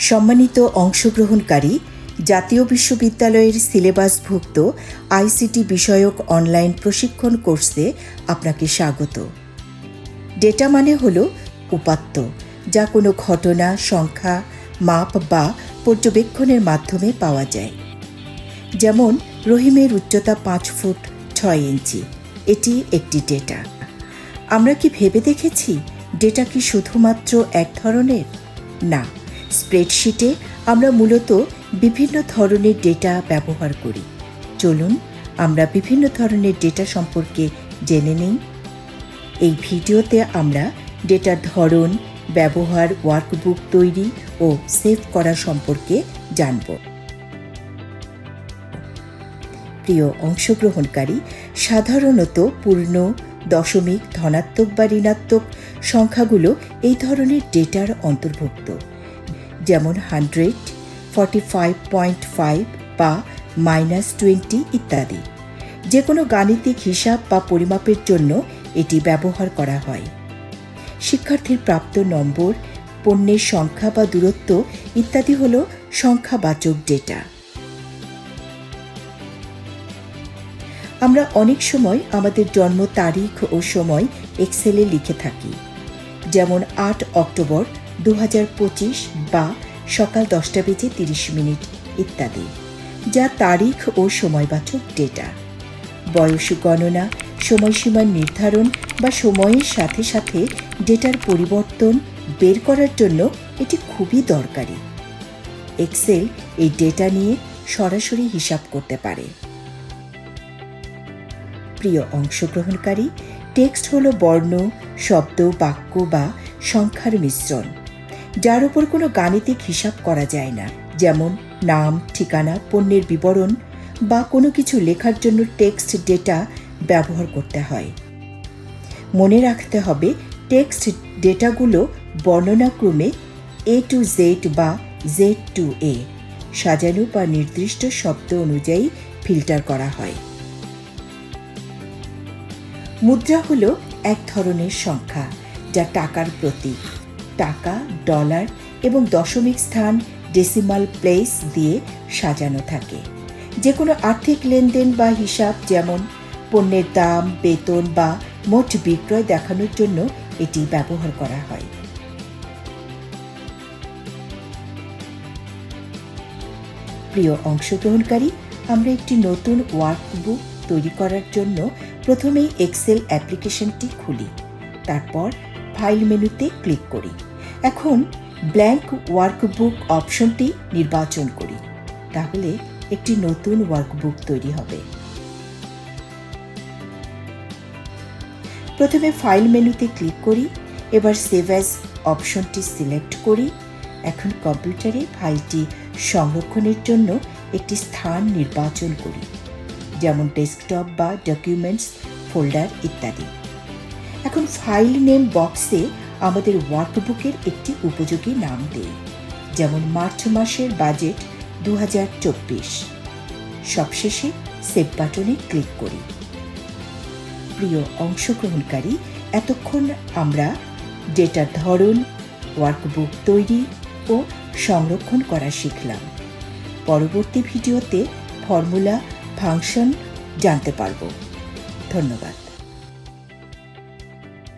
সম্মানিত অংশগ্রহণকারী, জাতীয় বিশ্ববিদ্যালয়ের সিলেবাসভুক্ত আইসিটি বিষয়ক অনলাইন প্রশিক্ষণ কোর্সে আপনাকে স্বাগত। ডেটা মানে হল উপাত্ত, যা কোনো ঘটনা, সংখ্যা, মাপ বা পর্যবেক্ষণের মাধ্যমে পাওয়া যায়। যেমন রহিমের উচ্চতা 5 ফুট 6 ইঞ্চি, এটি একটি ডেটা। আমরা কি ভেবে দেখেছি ডেটা কি শুধুমাত্র এক ধরনের? না, স্প্রেডশিটে আমরা মূলত বিভিন্ন ধরনের ডেটা ব্যবহার করি। চলুন আমরা বিভিন্ন ধরনের ডেটা সম্পর্কে জেনে নিই। এই ভিডিওতে আমরা ডেটার ধরন, ব্যবহার, ওয়ার্কবুক তৈরি ও সেভ করা সম্পর্কে জানব। প্রিয় অংশগ্রহণকারী, সাধারণত পূর্ণ, দশমিক, ধনাত্মক বা ঋণাত্মক সংখ্যাগুলো এই ধরনের ডেটার অন্তর্ভুক্ত, যেমন 100, 45.5 বা -20 ইত্যাদি। যে কোনো গাণিতিক হিসাব বা পরিমাপের জন্য এটি ব্যবহার করা হয়। শিক্ষার্থীর প্রাপ্ত নম্বর, পণ্যের সংখ্যা বা দূরত্ব ইত্যাদি হল সংখ্যাবাচক ডেটা। আমরা অনেক সময় আমাদের জন্ম তারিখ ও সময় এক্সেলে লিখে থাকি, যেমন 8 অক্টোবর 2025 বা সকাল 10:30 ইত্যাদি, যা তারিখ ও সময়বাচক ডেটা। বয়স গণনা, সময়সীমার নির্ধারণ বা সময়ের সাথে সাথে ডেটার পরিবর্তন বের করার জন্য এটি খুবই দরকারি। এক্সেল এই ডেটা নিয়ে সরাসরি হিসাব করতে পারে। প্রিয় অংশগ্রহণকারী, টেক্সট হলো বর্ণ, শব্দ, বাক্য বা সংখ্যার মিশ্রণ, যার উপর কোনো গাণিতিক হিসাব করা যায় না। যেমন নাম, ঠিকানা, পণ্যের বিবরণ বা কোনো কিছু লেখার জন্য টেক্সট ডেটা ব্যবহার করতে হয়। মনে রাখতে হবে, টেক্সট ডেটাগুলো বর্ণনাক্রমে A to Z বা Z to A সাজানো বা নির্দিষ্ট শব্দ অনুযায়ী ফিল্টার করা হয়। মুদ্রা হলো এক ধরনের সংখ্যা, যা টাকার প্রতীক। টাকা, ডলার এবং দশমিক স্থান ডেসিমাল প্লেস দিয়ে সাজানো থাকে। যে কোনো আর্থিক লেনদেন বা হিসাব, যেমন পণ্যের দাম, বেতন বা মোট বিক্রয় দেখানোর জন্য এটি ব্যবহার করা হয়। প্রিয় অংশগ্রহণকারী, আমরা একটি নতুন ওয়ার্কবুক তৈরি করার জন্য প্রথমেই এক্সেল অ্যাপ্লিকেশনটি খুলি, তারপর ফাইল মেনুতে ক্লিক করি। এখন ব্ল্যাঙ্ক ওয়ার্কবুক অপশনটি নির্বাচন করি, তাহলে একটি নতুন ওয়ার্কবুক তৈরি হবে। প্রথমে ফাইল মেনুতে ক্লিক করি, এবার সেভ অ্যাজ অপশনটি সিলেক্ট করি। এখন কম্পিউটারে ফাইলটি সংরক্ষণের জন্য একটি স্থান নির্বাচন করি, যেমন ডেস্কটপ বা ডকুমেন্টস ফোল্ডার ইত্যাদি। এখন ফাইল নেম বক্সে আমাদের ওয়ার্কবুকের একটি উপযোগী নাম দিই, যেমন মার্চ মাসের বাজেট 2024। সবশেষে সেভ বাটনে ক্লিক করি। প্রিয় অংশগ্রহণকারী, এতক্ষণ আমরা ডেটার ধরন, ওয়ার্কবুক তৈরি ও সংরক্ষণ করা শিখলাম। পরবর্তী ভিডিওতে ফর্মুলা, ফাংশন জানতে পারব। ধন্যবাদ।